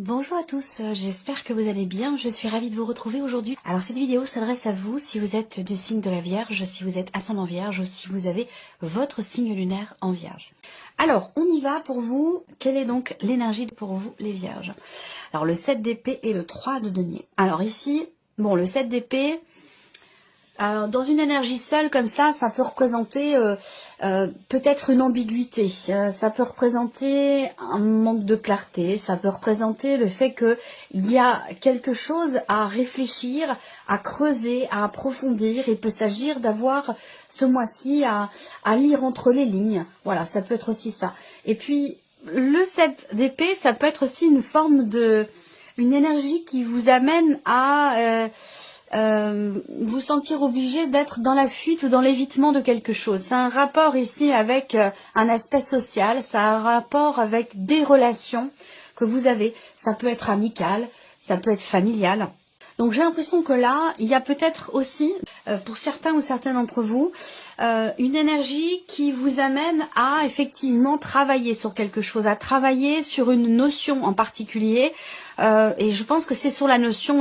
Bonjour à tous, j'espère que vous allez bien, je suis ravie de vous retrouver aujourd'hui. Alors cette vidéo s'adresse à vous si vous êtes du signe de la Vierge, si vous êtes ascendant Vierge ou si vous avez votre signe lunaire en Vierge. Alors on y va pour vous, quelle est donc l'énergie pour vous les Vierges? Alors le 7 d'épée et le 3 de denier. Alors ici, bon le 7 d'épée, dans une énergie seule comme ça peut représenter peut-être une ambiguïté, ça peut représenter un manque de clarté, ça peut représenter le fait qu'il y a quelque chose à réfléchir, à creuser, à approfondir. Il peut s'agir d'avoir ce mois-ci à lire entre les lignes, voilà, ça peut être aussi ça. Et puis le 7 d'épée, ça peut être aussi une forme une énergie qui vous amène à vous sentir obligé d'être dans la fuite ou dans l'évitement de quelque chose. C'est un rapport ici avec un aspect social, ça a un rapport avec des relations que vous avez. Ça peut être amical, ça peut être familial. Donc j'ai l'impression que là, il y a peut-être aussi, pour certains ou certaines d'entre vous, une énergie qui vous amène à effectivement travailler sur quelque chose, à travailler sur une notion en particulier. Et je pense que c'est sur la notion,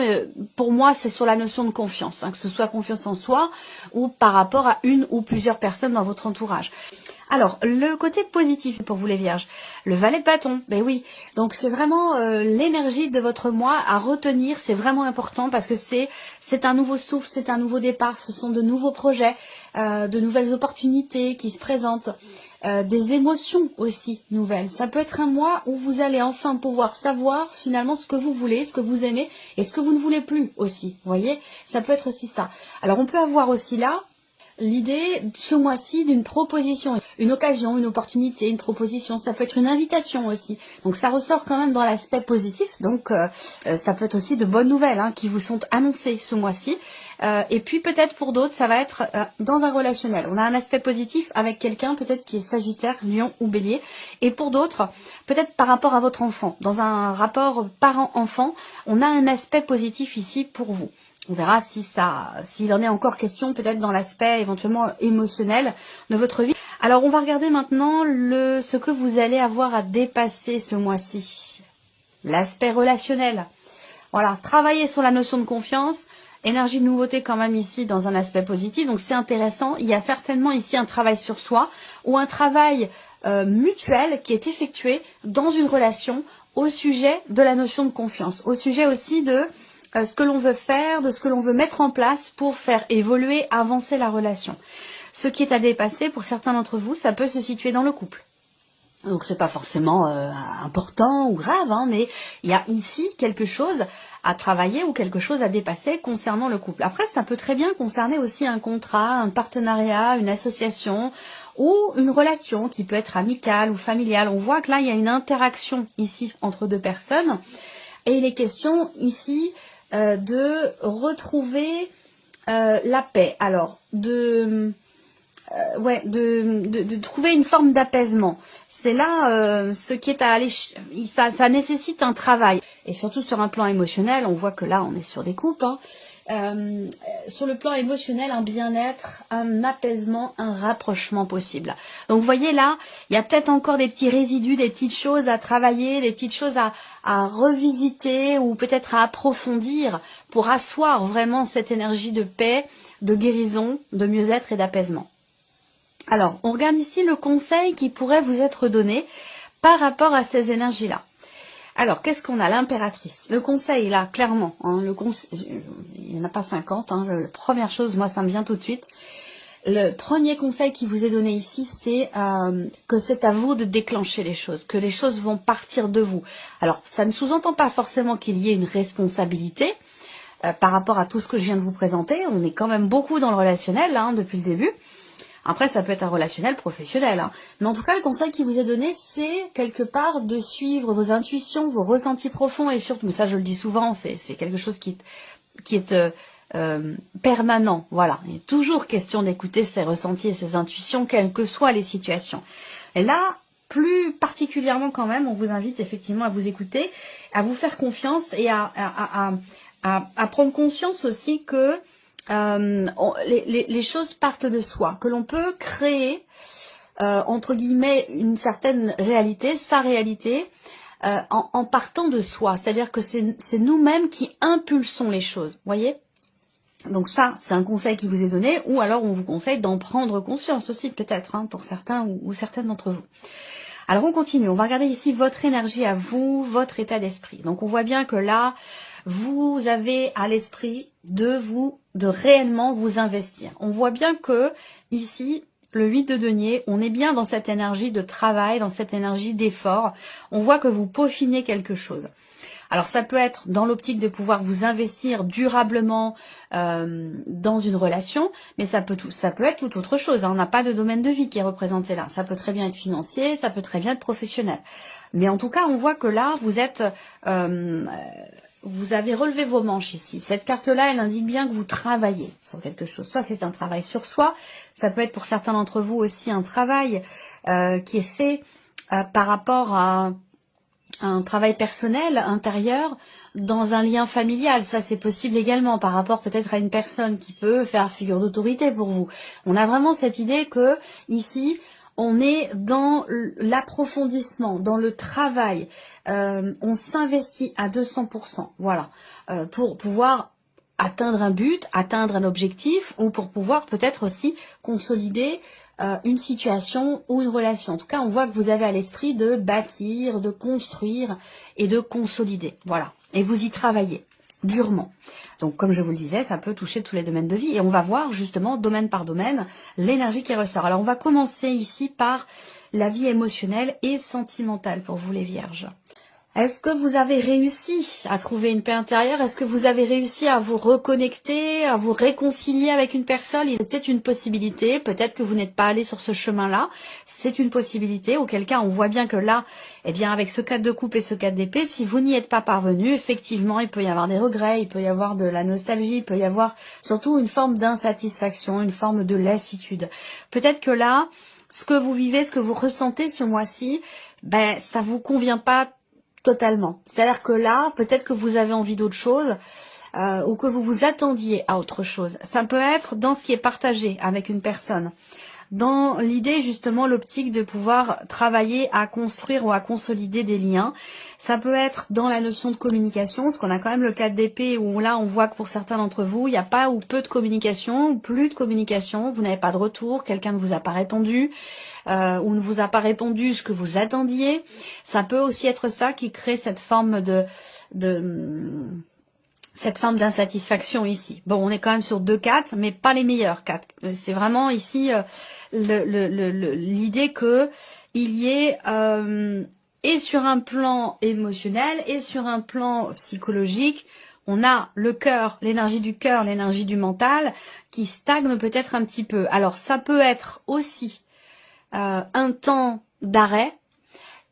pour moi c'est sur la notion de confiance, que ce soit confiance en soi ou par rapport à une ou plusieurs personnes dans votre entourage. Alors, le côté positif pour vous les Vierges, le valet de bâton, ben oui, donc c'est vraiment l'énergie de votre mois à retenir, c'est vraiment important parce que c'est un nouveau souffle, c'est un nouveau départ, ce sont de nouveaux projets, de nouvelles opportunités qui se présentent, des émotions aussi nouvelles. Ça peut être un mois où vous allez enfin pouvoir savoir finalement ce que vous voulez, ce que vous aimez et ce que vous ne voulez plus aussi, vous voyez, ça peut être aussi ça. Alors on peut avoir aussi là l'idée ce mois-ci d'une proposition, une occasion, une opportunité, une proposition, ça peut être une invitation aussi. Donc ça ressort quand même dans l'aspect positif, donc ça peut être aussi de bonnes nouvelles qui vous sont annoncées ce mois-ci. Et puis peut-être pour d'autres, ça va être dans un relationnel. On a un aspect positif avec quelqu'un peut-être qui est Sagittaire, Lion ou Bélier. Et pour d'autres, peut-être par rapport à votre enfant. Dans un rapport parent-enfant, on a un aspect positif ici pour vous. On verra s'il en est encore question peut-être dans l'aspect éventuellement émotionnel de votre vie. Alors on va regarder maintenant ce que vous allez avoir à dépasser ce mois-ci. L'aspect relationnel. Voilà, travailler sur la notion de confiance, énergie de nouveauté quand même ici dans un aspect positif, donc c'est intéressant. Il y a certainement ici un travail sur soi ou un travail mutuel qui est effectué dans une relation au sujet de la notion de confiance, au sujet aussi de ce que l'on veut faire, de ce que l'on veut mettre en place pour faire évoluer, avancer la relation. Ce qui est à dépasser pour certains d'entre vous, ça peut se situer dans le couple. Donc c'est pas forcément important ou grave, mais il y a ici quelque chose à travailler ou quelque chose à dépasser concernant le couple. Après, ça peut très bien concerner aussi un contrat, un partenariat, une association ou une relation qui peut être amicale ou familiale. On voit que là, il y a une interaction ici entre deux personnes et il est question ici de retrouver la paix. Alors, de trouver une forme d'apaisement. C'est là ce qui est à aller, ça nécessite un travail. Et surtout sur un plan émotionnel, on voit que là on est sur des coupes. Sur le plan émotionnel, un bien-être, un apaisement, un rapprochement possible. Donc vous voyez là, il y a peut-être encore des petits résidus, des petites choses à travailler, des petites choses à revisiter ou peut-être à approfondir pour asseoir vraiment cette énergie de paix, de guérison, de mieux-être et d'apaisement. Alors, on regarde ici le conseil qui pourrait vous être donné par rapport à ces énergies-là. Alors, qu'est-ce qu'on a? L'impératrice. Le conseil, là, clairement, il n'y en a pas 50. La première chose, moi, ça me vient tout de suite. Le premier conseil qui vous est donné ici, c'est que c'est à vous de déclencher les choses, que les choses vont partir de vous. Alors, ça ne sous-entend pas forcément qu'il y ait une responsabilité par rapport à tout ce que je viens de vous présenter. On est quand même beaucoup dans le relationnel, depuis le début. Après, ça peut être un relationnel professionnel. Mais en tout cas, le conseil qui vous est donné, c'est quelque part de suivre vos intuitions, vos ressentis profonds et surtout, mais ça je le dis souvent, c'est quelque chose qui est permanent. Voilà, il est toujours question d'écouter ses ressentis et ses intuitions, quelles que soient les situations. Et là, plus particulièrement quand même, on vous invite effectivement à vous écouter, à vous faire confiance et à prendre conscience aussi que les choses partent de soi, que l'on peut créer entre guillemets une certaine réalité, sa réalité, en partant de soi. C'est-à-dire que c'est nous-mêmes qui impulsons les choses, voyez. Donc ça, c'est un conseil qui vous est donné, ou alors on vous conseille d'en prendre conscience aussi, peut-être, hein, pour certains ou certaines d'entre vous. Alors on continue, on va regarder ici votre énergie à vous, votre état d'esprit. Donc on voit bien que là, vous avez à l'esprit de réellement vous investir. On voit bien que ici, le 8 de denier, on est bien dans cette énergie de travail, dans cette énergie d'effort. On voit que vous peaufinez quelque chose. Alors ça peut être dans l'optique de pouvoir vous investir durablement dans une relation, mais ça peut être tout autre chose, hein. On n'a pas de domaine de vie qui est représenté là. Ça peut très bien être financier, ça peut très bien être professionnel. Mais en tout cas, on voit que là, vous avez relevé vos manches ici. Cette carte-là, elle indique bien que vous travaillez sur quelque chose. Soit c'est un travail sur soi, ça peut être pour certains d'entre vous aussi un travail qui est fait par rapport à un travail personnel, intérieur, dans un lien familial. Ça, c'est possible également par rapport peut-être à une personne qui peut faire figure d'autorité pour vous. On a vraiment cette idée que ici, on est dans l'approfondissement, dans le travail. On s'investit à 200%, voilà, pour pouvoir atteindre un but, atteindre un objectif, ou pour pouvoir peut-être aussi consolider une situation ou une relation. En tout cas, on voit que vous avez à l'esprit de bâtir, de construire et de consolider. Voilà. Et vous y travaillez durement. Donc, comme je vous le disais, ça peut toucher tous les domaines de vie. Et on va voir justement, domaine par domaine, l'énergie qui ressort. Alors, on va commencer ici par la vie émotionnelle et sentimentale pour vous les vierges. Est-ce que vous avez réussi à trouver une paix intérieure? Est-ce que vous avez réussi à vous reconnecter, à vous réconcilier avec une personne? C'était une possibilité. Peut-être que vous n'êtes pas allé sur ce chemin-là. C'est une possibilité. Auquel cas, on voit bien que là, eh bien, avec ce 4 de coupe et ce 4 d'épée, si vous n'y êtes pas parvenu, effectivement, il peut y avoir des regrets, il peut y avoir de la nostalgie, il peut y avoir surtout une forme d'insatisfaction, une forme de lassitude. Peut-être que là, ce que vous vivez, ce que vous ressentez ce mois-ci, ben, ça vous convient pas totalement. C'est-à-dire que là, peut-être que vous avez envie d'autre chose ou que vous vous attendiez à autre chose. Ça peut être dans ce qui est partagé avec une personne. Dans l'idée, justement, l'optique de pouvoir travailler à construire ou à consolider des liens. Ça peut être dans la notion de communication, parce qu'on a quand même le 4 d'épée où là, on voit que pour certains d'entre vous, il n'y a pas ou peu de communication, ou plus de communication, vous n'avez pas de retour, quelqu'un ne vous a pas répondu, ou ne vous a pas répondu ce que vous attendiez. Ça peut aussi être ça qui crée cette forme cette forme d'insatisfaction ici. Bon, on est quand même sur 2 4, mais pas les meilleurs 4. C'est vraiment ici l'idée que il y ait et sur un plan émotionnel et sur un plan psychologique, on a le cœur, l'énergie du mental qui stagne peut-être un petit peu. Alors ça peut être aussi un temps d'arrêt,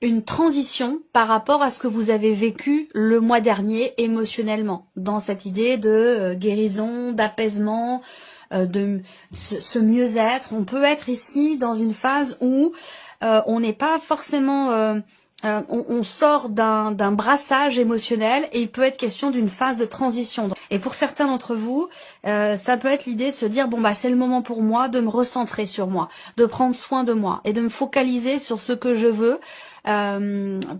une transition par rapport à ce que vous avez vécu le mois dernier émotionnellement, dans cette idée de guérison, d'apaisement, de ce mieux-être. On peut être ici dans une phase où on n'est pas forcément... on sort d'un brassage émotionnel et il peut être question d'une phase de transition. Et pour certains d'entre vous, ça peut être l'idée de se dire, bon bah c'est le moment pour moi de me recentrer sur moi, de prendre soin de moi et de me focaliser sur ce que je veux,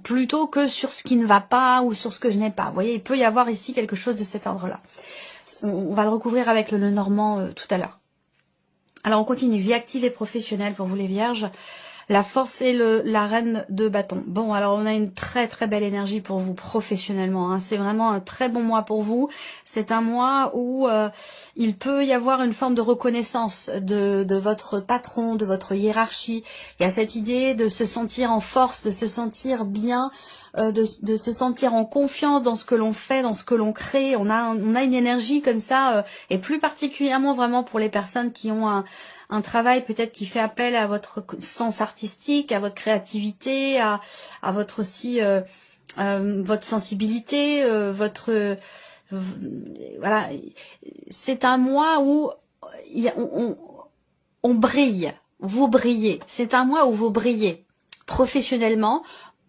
plutôt que sur ce qui ne va pas ou sur ce que je n'ai pas. Vous voyez, il peut y avoir ici quelque chose de cet ordre-là. On va le recouvrir avec le Normand tout à l'heure. Alors on continue, vie active et professionnelle pour vous les vierges. La force et la reine de bâton. Bon, alors on a une très très belle énergie pour vous professionnellement, hein. C'est vraiment un très bon mois pour vous. C'est un mois où il peut y avoir une forme de reconnaissance de votre patron, de votre hiérarchie. Il y a cette idée de se sentir en force, de se sentir bien, de se sentir en confiance dans ce que l'on fait, dans ce que l'on crée. On a une énergie comme ça, et plus particulièrement vraiment pour les personnes qui ont un travail peut-être qui fait appel à votre sens artistique, à votre créativité, à votre aussi votre sensibilité, voilà. C'est un mois où on brille, vous brillez. C'est un mois où vous brillez professionnellement.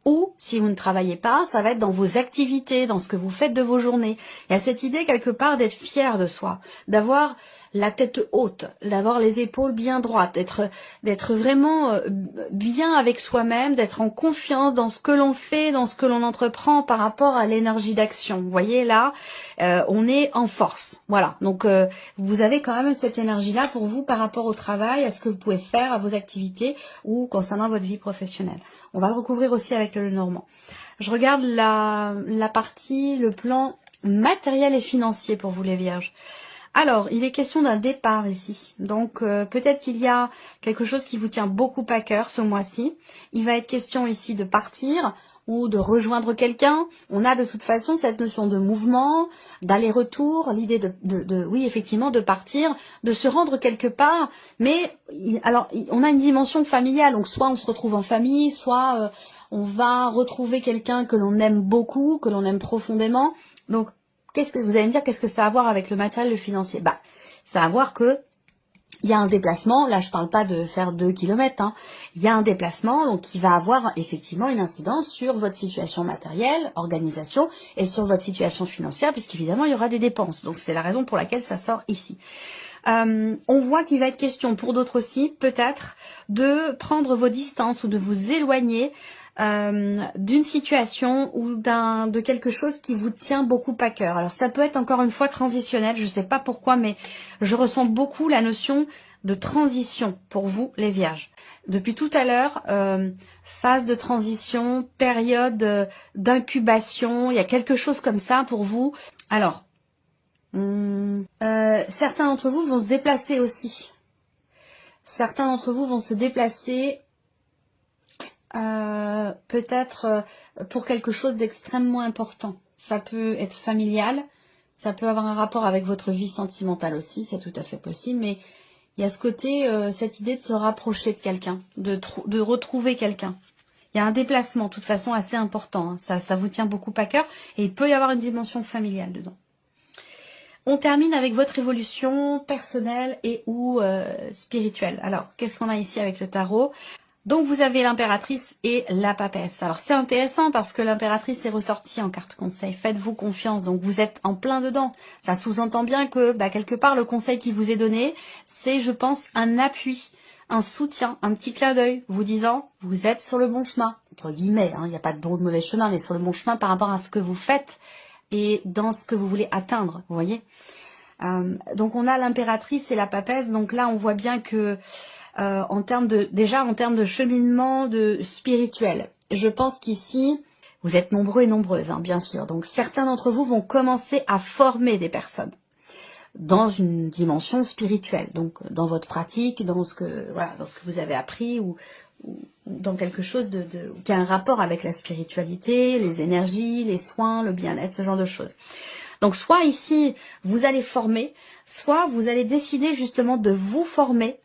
Ou, si vous ne travaillez pas, ça va être dans vos activités, dans ce que vous faites de vos journées. Il y a cette idée quelque part d'être fier de soi, d'avoir la tête haute, d'avoir les épaules bien droites, d'être vraiment bien avec soi-même, d'être en confiance dans ce que l'on fait, dans ce que l'on entreprend par rapport à l'énergie d'action. Vous voyez là, on est en force. Voilà, donc vous avez quand même cette énergie-là pour vous par rapport au travail, à ce que vous pouvez faire, à vos activités ou concernant votre vie professionnelle. On va le recouvrir aussi avec le Normand. Je regarde la partie, le plan matériel et financier pour vous les Vierges. Alors, il est question d'un départ ici. Donc, peut-être qu'il y a quelque chose qui vous tient beaucoup à cœur ce mois-ci. Il va être question ici de partir ou de rejoindre quelqu'un. On a de toute façon cette notion de mouvement, d'aller-retour, l'idée oui, effectivement, de partir, de se rendre quelque part. Mais, alors, on a une dimension familiale. Donc, soit on se retrouve en famille, soit on va retrouver quelqu'un que l'on aime beaucoup, que l'on aime profondément. Donc, qu'est-ce que vous allez me dire, qu'est-ce que ça a à voir avec le matériel, le financier? Bah, ça a à voir que il y a un déplacement, là je parle pas de faire 2 kilomètres, hein. Il y a un déplacement donc qui va avoir effectivement une incidence sur votre situation matérielle, organisation et sur votre situation financière puisqu'évidemment il y aura des dépenses. Donc c'est la raison pour laquelle ça sort ici. On voit qu'il va être question pour d'autres aussi peut-être de prendre vos distances ou de vous éloigner d'une situation ou de quelque chose qui vous tient beaucoup à cœur. Alors ça peut être encore une fois transitionnel, je ne sais pas pourquoi, mais je ressens beaucoup la notion de transition pour vous les Vierges. Depuis tout à l'heure, phase de transition, période d'incubation, il y a quelque chose comme ça pour vous. Alors, certains d'entre vous vont se déplacer aussi. Certains d'entre vous vont se déplacer peut-être pour quelque chose d'extrêmement important. Ça peut être familial, ça peut avoir un rapport avec votre vie sentimentale aussi, c'est tout à fait possible, mais il y a ce côté, cette idée de se rapprocher de quelqu'un, de retrouver quelqu'un. Il y a un déplacement, de toute façon, assez important, hein. Ça vous tient beaucoup à cœur, et il peut y avoir une dimension familiale dedans. On termine avec votre évolution personnelle et ou spirituelle. Alors, qu'est-ce qu'on a ici avec le tarot ? Donc vous avez l'impératrice et la papesse. Alors c'est intéressant parce que l'impératrice est ressortie en carte conseil. Faites-vous confiance, donc vous êtes en plein dedans. Ça sous-entend bien que quelque part le conseil qui vous est donné, c'est je pense un appui, un soutien, un petit clin d'œil, vous disant vous êtes sur le bon chemin, entre guillemets, hein, il n'y a pas de bon ou de mauvais chemin, mais sur le bon chemin par rapport à ce que vous faites et dans ce que vous voulez atteindre, vous voyez. Donc on a l'impératrice et la papesse, donc là on voit bien que en termes de cheminement spirituel. Je pense qu'ici, vous êtes nombreux et nombreuses, hein, bien sûr. Donc certains d'entre vous vont commencer à former des personnes dans une dimension spirituelle. Donc dans votre pratique, dans ce que vous avez appris ou dans quelque chose qui a un rapport avec la spiritualité, les énergies, les soins, le bien-être, ce genre de choses. Donc soit ici, vous allez former, soit vous allez décider justement de vous former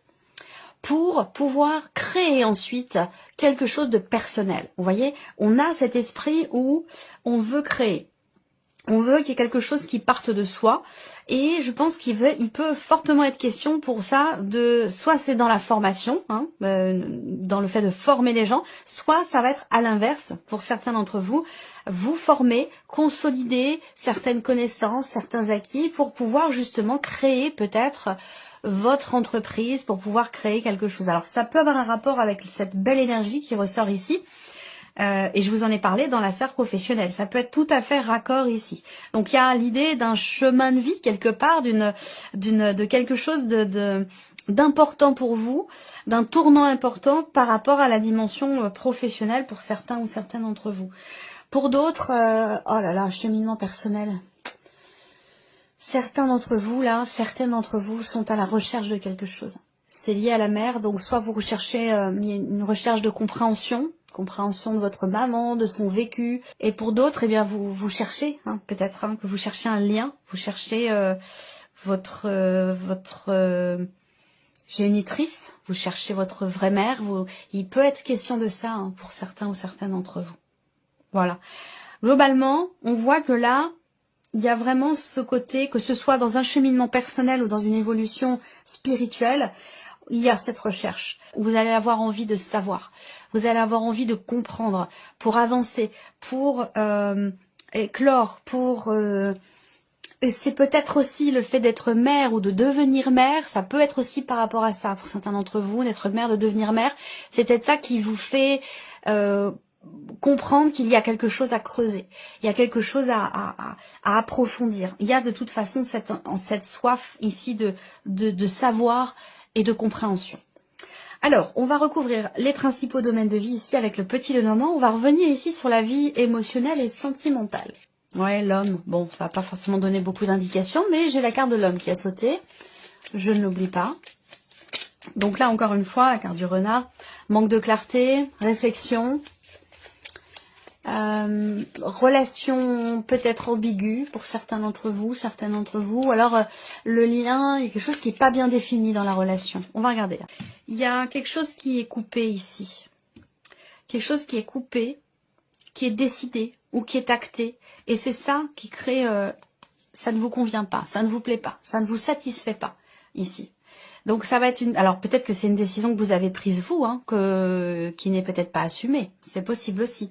pour pouvoir créer ensuite quelque chose de personnel. Vous voyez, on a cet esprit où on veut créer. On veut qu'il y ait quelque chose qui parte de soi. Et je pense il peut fortement être question pour ça soit c'est dans la formation, hein, dans le fait de former les gens, soit ça va être à l'inverse pour certains d'entre vous, vous former, consolider certaines connaissances, certains acquis pour pouvoir justement créer peut-être votre entreprise, pour pouvoir créer quelque chose. Alors ça peut avoir un rapport avec cette belle énergie qui ressort ici. Et je vous en ai parlé dans la sphère professionnelle. Ça peut être tout à fait raccord ici. Donc il y a l'idée d'un chemin de vie quelque part, de quelque chose d'important pour vous, d'un tournant important par rapport à la dimension professionnelle pour certains ou certaines d'entre vous. Pour d'autres, oh là là, cheminement personnel. Certaines d'entre vous sont à la recherche de quelque chose. C'est lié à la mère, donc soit vous recherchez une recherche de compréhension de votre maman, de son vécu. Et pour d'autres, eh bien vous cherchez, peut-être que vous cherchez un lien, vous cherchez votre génitrice, vous cherchez votre vraie mère. Il peut être question de ça pour certains ou certaines d'entre vous. Voilà. Globalement, on voit que là, il y a vraiment ce côté, que ce soit dans un cheminement personnel ou dans une évolution spirituelle, il y a cette recherche. Vous allez avoir envie de savoir, vous allez avoir envie de comprendre, pour avancer, pour éclore, pour Et c'est peut-être aussi le fait d'être mère ou de devenir mère, ça peut être aussi par rapport à ça, pour certains d'entre vous, d'être mère, de devenir mère, c'est peut-être ça qui vous fait comprendre qu'il y a quelque chose à creuser, il y a quelque chose à approfondir. Il y a de toute façon cette soif ici de savoir et de compréhension. Alors, on va recouvrir les principaux domaines de vie ici avec le petit Lenormand. On va revenir ici sur la vie émotionnelle et sentimentale. Ouais, l'homme, bon, ça va pas forcément donner beaucoup d'indications, mais j'ai la carte de l'homme qui a sauté. Je ne l'oublie pas. Donc là, encore une fois, la carte du renard. Manque de clarté, réflexion. Relation peut-être ambiguë pour certains d'entre vous, certaines d'entre vous. Ou alors, le lien, il y a quelque chose qui n'est pas bien défini dans la relation. On va regarder. Il y a quelque chose qui est coupé ici. Quelque chose qui est coupé, qui est décidé ou qui est acté. Et c'est ça qui crée... ça ne vous convient pas, ça ne vous plaît pas, ça ne vous satisfait pas ici. Donc ça va être une... Alors peut-être que c'est une décision que vous avez prise vous, hein, qui n'est peut-être pas assumée. C'est possible aussi.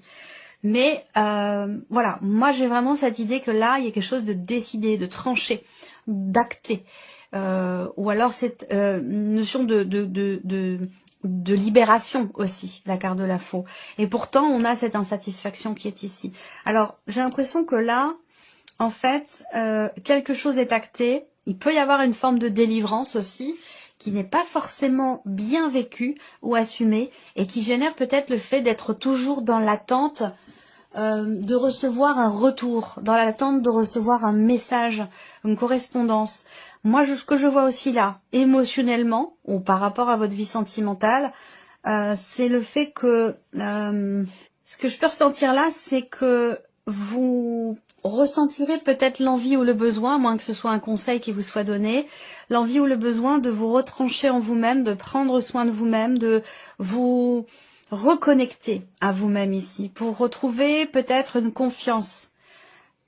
Mais voilà, moi j'ai vraiment cette idée que là, il y a quelque chose de décidé, de tranché, d'acté. Ou alors cette notion de libération aussi, la carte de la faux. Et pourtant, on a cette insatisfaction qui est ici. Alors, j'ai l'impression que là, en fait, quelque chose est acté. Il peut y avoir une forme de délivrance aussi, qui n'est pas forcément bien vécue ou assumée, et qui génère peut-être le fait d'être toujours dans l'attente de recevoir un retour, dans l'attente de recevoir un message, une correspondance. Moi, ce que je vois aussi là, émotionnellement, ou par rapport à votre vie sentimentale, c'est le fait que, ce que je peux ressentir là, c'est que vous ressentirez peut-être l'envie ou le besoin, à moins que ce soit un conseil qui vous soit donné, l'envie ou le besoin de vous retrancher en vous-même, de prendre soin de vous-même, de vous reconnecter à vous-même ici, pour retrouver peut-être une confiance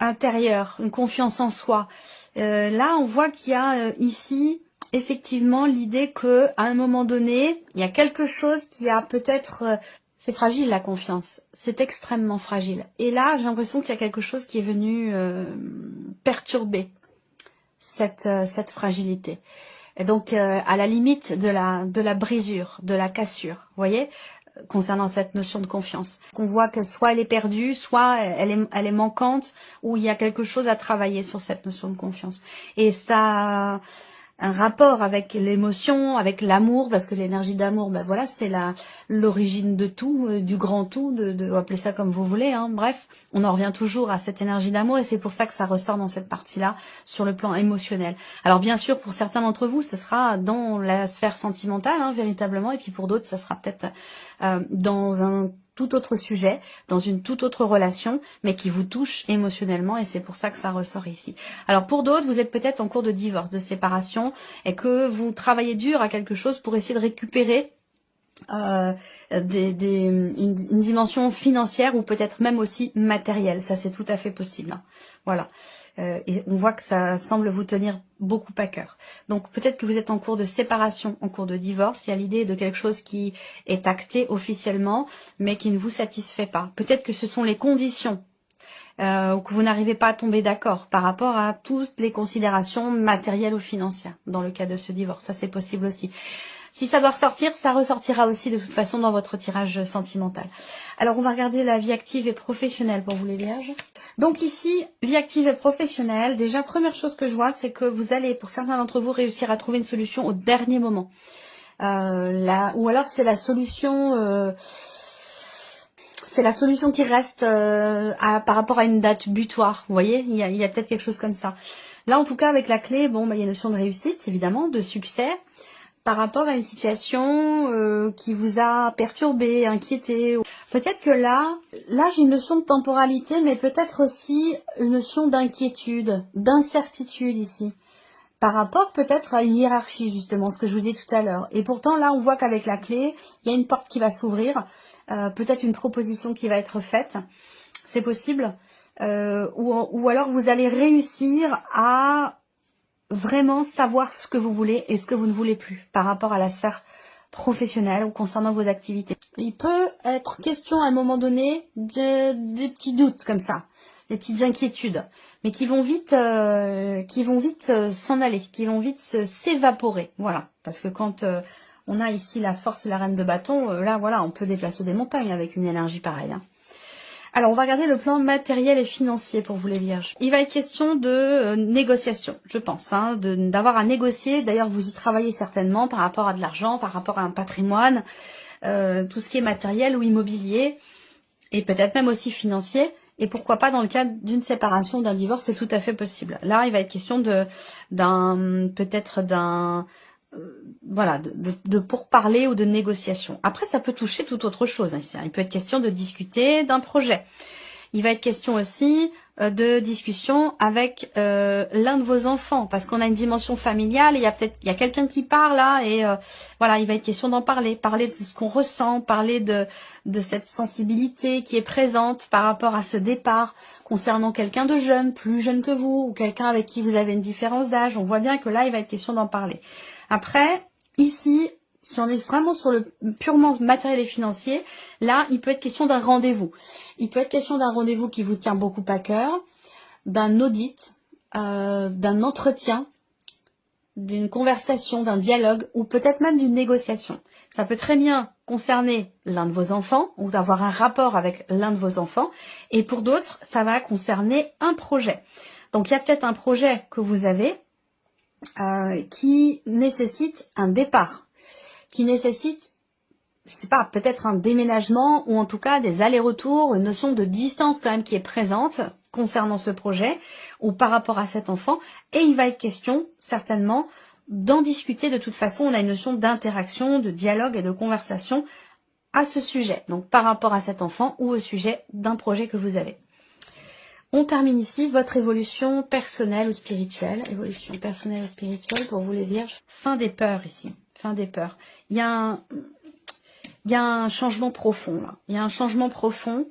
intérieure, une confiance en soi. Là, on voit qu'il y a ici effectivement l'idée que à un moment donné, il y a quelque chose qui a peut-être... c'est fragile la confiance, c'est extrêmement fragile. Et là, j'ai l'impression qu'il y a quelque chose qui est venu perturber cette fragilité. Et donc, à la limite de la brisure, de la cassure, vous voyez, concernant cette notion de confiance. On voit que soit elle est perdue, soit elle est manquante, ou il y a quelque chose à travailler sur cette notion de confiance. Et ça... un rapport avec l'émotion, avec l'amour, parce que l'énergie d'amour, ben voilà, c'est l'origine de tout, du grand tout, de appeler ça comme vous voulez, hein. Bref, on en revient toujours à cette énergie d'amour, et c'est pour ça que ça ressort dans cette partie-là, sur le plan émotionnel. Alors bien sûr, pour certains d'entre vous, ce sera dans la sphère sentimentale, hein, véritablement, et puis pour d'autres, ça sera peut-être dans un tout autre sujet, dans une toute autre relation, mais qui vous touche émotionnellement, et c'est pour ça que ça ressort ici. Alors pour d'autres, vous êtes peut-être en cours de divorce, de séparation, et que vous travaillez dur à quelque chose pour essayer de récupérer une dimension financière, ou peut-être même aussi matérielle. Ça, c'est tout à fait possible, hein. Voilà. Et on voit que ça semble vous tenir beaucoup à cœur. Donc peut-être que vous êtes en cours de séparation, en cours de divorce. Il y a l'idée de quelque chose qui est acté officiellement, mais qui ne vous satisfait pas. Peut-être que ce sont les conditions, ou que vous n'arrivez pas à tomber d'accord par rapport à toutes les considérations matérielles ou financières dans le cas de ce divorce. Ça, c'est possible aussi. Si ça doit ressortir, ça ressortira aussi de toute façon dans votre tirage sentimental. Alors, on va regarder la vie active et professionnelle pour vous les vierges. Donc ici, vie active et professionnelle. Déjà, première chose que je vois, c'est que vous allez, pour certains d'entre vous, réussir à trouver une solution au dernier moment. Ou alors, c'est la solution... c'est la solution qui reste par rapport à une date butoir. Vous voyez, il y a peut-être quelque chose comme ça. Là, en tout cas, avec la clé, bon, il y a une notion de réussite, évidemment, de succès, par rapport à une situation qui vous a perturbé, inquiété. Peut-être que là j'ai une notion de temporalité, mais peut-être aussi une notion d'inquiétude, d'incertitude ici. Par rapport peut-être à une hiérarchie, justement, ce que je vous ai dit tout à l'heure. Et pourtant, là, on voit qu'avec la clé, il y a une porte qui va s'ouvrir, peut-être une proposition qui va être faite. C'est possible. Ou alors, vous allez réussir à vraiment savoir ce que vous voulez et ce que vous ne voulez plus par rapport à la sphère professionnel ou concernant vos activités. Il peut être question à un moment donné des petits doutes comme ça, des petites inquiétudes, mais qui vont vite s'en aller, qui vont vite s'évaporer. Voilà, parce que quand on a ici la force et la reine de bâton, là voilà, on peut déplacer des montagnes avec une énergie pareille. Hein. Alors, on va regarder le plan matériel et financier pour vous les vierges. Il va être question de négociation, je pense, hein, d'avoir à négocier. D'ailleurs, vous y travaillez certainement par rapport à de l'argent, par rapport à un patrimoine, tout ce qui est matériel ou immobilier, et peut-être même aussi financier. Et pourquoi pas dans le cadre d'une séparation, d'un divorce, c'est tout à fait possible. Là, il va être question voilà, de pourparler ou de négociation. Après, ça peut toucher toute autre chose. Hein. Il peut être question de discuter d'un projet. Il va être question aussi de discussion avec l'un de vos enfants, parce qu'on a une dimension familiale. Il y a quelqu'un qui parle là, et voilà, il va être question d'en parler de ce qu'on ressent, parler de cette sensibilité qui est présente par rapport à ce départ concernant quelqu'un de jeune, plus jeune que vous, ou quelqu'un avec qui vous avez une différence d'âge. On voit bien que là, il va être question d'en parler. Après, ici, si on est vraiment sur le purement matériel et financier, là, il peut être question d'un rendez-vous. Il peut être question d'un rendez-vous qui vous tient beaucoup à cœur, d'un audit, d'un entretien, d'une conversation, d'un dialogue, ou peut-être même d'une négociation. Ça peut très bien concerner l'un de vos enfants, ou d'avoir un rapport avec l'un de vos enfants, et pour d'autres, ça va concerner un projet. Donc, il y a peut-être un projet que vous avez qui nécessite un départ, qui nécessite, je sais pas, peut-être un déménagement ou en tout cas des allers-retours, une notion de distance quand même qui est présente concernant ce projet ou par rapport à cet enfant. Et il va être question certainement d'en discuter. De toute façon, on a une notion d'interaction, de dialogue et de conversation à ce sujet. Donc par rapport à cet enfant ou au sujet d'un projet que vous avez. On termine ici votre évolution personnelle ou spirituelle. Évolution personnelle ou spirituelle pour vous les vierges. Fin des peurs ici. Fin des peurs. Il y a un changement profond là. Il y a un changement profond.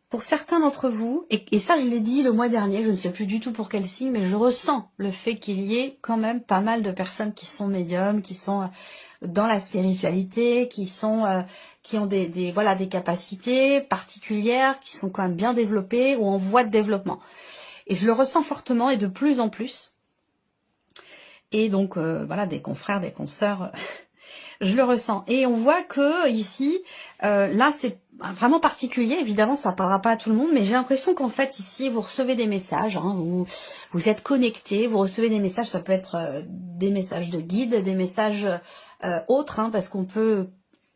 Pour certains d'entre vous, et ça je l'ai dit le mois dernier, je ne sais plus du tout pour quel signe, mais je ressens le fait qu'il y ait quand même pas mal de personnes qui sont médiums, qui sont dans la spiritualité, qui ont des capacités particulières, qui sont quand même bien développées ou en voie de développement. Et je le ressens fortement et de plus en plus. Et donc voilà, des confrères, des consoeurs, je le ressens. Et on voit que ici, là c'est vraiment particulier, évidemment ça ne parlera pas à tout le monde, mais j'ai l'impression qu'en fait ici vous recevez des messages, hein, vous êtes connectés, vous recevez des messages, ça peut être des messages de guide, des messages autres, hein, parce qu'on peut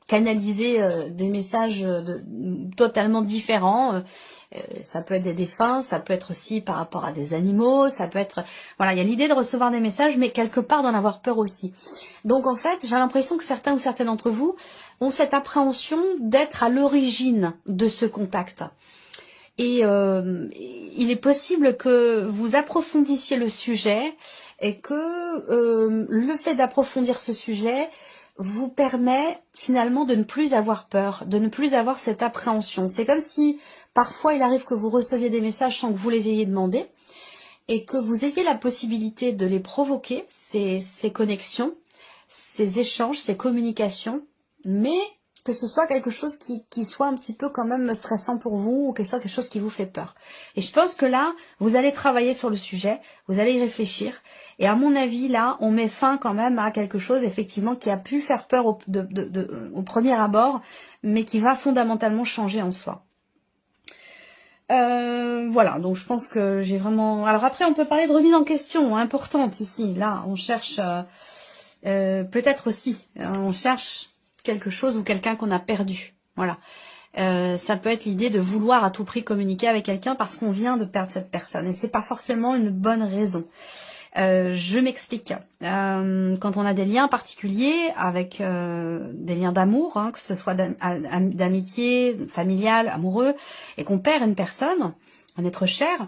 canaliser des messages totalement différents. Ça peut être des défunts, ça peut être aussi par rapport à des animaux, ça peut être... Voilà, il y a l'idée de recevoir des messages, mais quelque part d'en avoir peur aussi. Donc en fait, j'ai l'impression que certains ou certaines d'entre vous ont cette appréhension d'être à l'origine de ce contact. Et il est possible que vous approfondissiez le sujet et que le fait d'approfondir ce sujet vous permet finalement de ne plus avoir peur, de ne plus avoir cette appréhension. C'est comme si parfois il arrive que vous receviez des messages sans que vous les ayez demandés et que vous ayez la possibilité de les provoquer, ces connexions, ces échanges, ces communications, mais que ce soit quelque chose qui soit un petit peu quand même stressant pour vous ou que ce soit quelque chose qui vous fait peur. Et je pense que là, vous allez travailler sur le sujet, vous allez y réfléchir. Et à mon avis, là, on met fin quand même à quelque chose, effectivement, qui a pu faire peur au premier abord, mais qui va fondamentalement changer en soi. Voilà, donc je pense que j'ai vraiment... Alors après, on peut parler de remise en question, importante ici. Là, on cherche... peut-être aussi, on cherche quelque chose ou quelqu'un qu'on a perdu. Voilà. Ça peut être l'idée de vouloir à tout prix communiquer avec quelqu'un parce qu'on vient de perdre cette personne. Et c'est pas forcément une bonne raison. Je m'explique. Quand on a des liens particuliers avec des liens d'amour, hein, que ce soit d'amitié, familial, amoureux, et qu'on perd une personne, un être cher,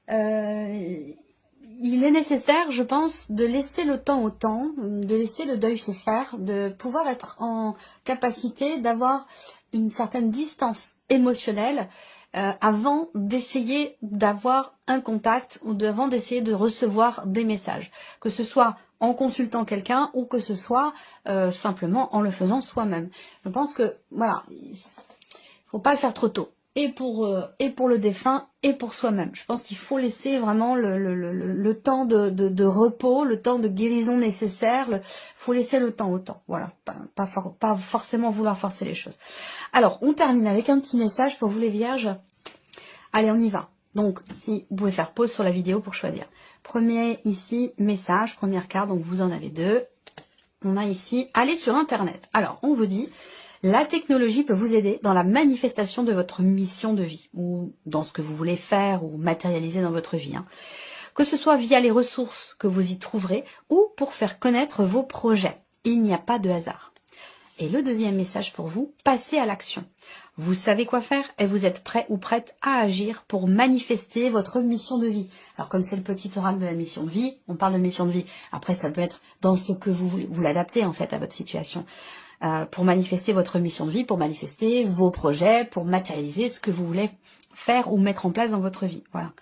il est nécessaire, je pense, de laisser le temps au temps, de laisser le deuil se faire, de pouvoir être en capacité d'avoir une certaine distance émotionnelle avant d'essayer d'avoir un contact ou avant d'essayer de recevoir des messages. Que ce soit en consultant quelqu'un ou que ce soit simplement en le faisant soi-même. Je pense que, voilà, il faut pas le faire trop tôt. Et pour le défunt et pour soi-même. Je pense qu'il faut laisser vraiment le temps de repos, le temps de guérison nécessaire. Faut laisser le temps au temps. Voilà, pas forcément vouloir forcer les choses. Alors, on termine avec un petit message pour vous les vierges. Allez, on y va. Donc, si vous pouvez faire pause sur la vidéo pour choisir. Premier ici, message, première carte, donc vous en avez deux. On a ici, allez sur Internet. Alors, on vous dit... La technologie peut vous aider dans la manifestation de votre mission de vie ou dans ce que vous voulez faire ou matérialiser dans votre vie. Que ce soit via les ressources que vous y trouverez ou pour faire connaître vos projets. Il n'y a pas de hasard. Et le deuxième message pour vous, passez à l'action. Vous savez quoi faire et vous êtes prêt ou prête à agir pour manifester votre mission de vie. Alors comme c'est le petit oral de la mission de vie, on parle de mission de vie. Après ça peut être dans ce que vous voulez, vous l'adaptez en fait à votre situation. Pour manifester votre mission de vie, pour manifester vos projets, pour matérialiser ce que vous voulez faire ou mettre en place dans votre vie. Voilà.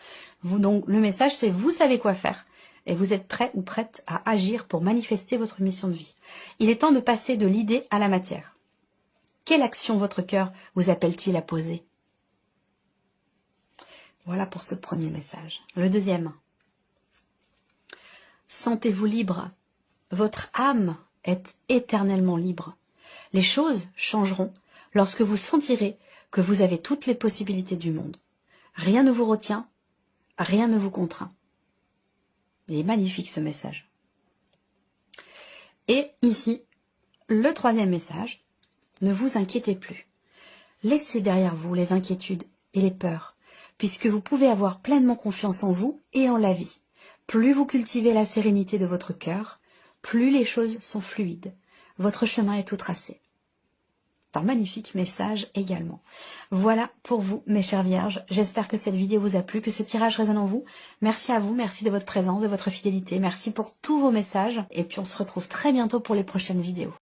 Donc le message c'est vous savez quoi faire et vous êtes prêt ou prête à agir pour manifester votre mission de vie. Il est temps de passer de l'idée à la matière. Quelle action votre cœur vous appelle-t-il à poser? Voilà pour ce premier message. Le deuxième. Sentez-vous libre. Votre âme est éternellement libre. Les choses changeront lorsque vous sentirez que vous avez toutes les possibilités du monde. Rien ne vous retient, rien ne vous contraint. Il est magnifique ce message. Et ici, le troisième message, ne vous inquiétez plus. Laissez derrière vous les inquiétudes et les peurs, puisque vous pouvez avoir pleinement confiance en vous et en la vie. Plus vous cultivez la sérénité de votre cœur, plus les choses sont fluides. Votre chemin est tout tracé. Un magnifique message également. Voilà pour vous, mes chères vierges. J'espère que cette vidéo vous a plu, que ce tirage résonne en vous. Merci à vous, merci de votre présence, de votre fidélité. Merci pour tous vos messages. Et puis on se retrouve très bientôt pour les prochaines vidéos.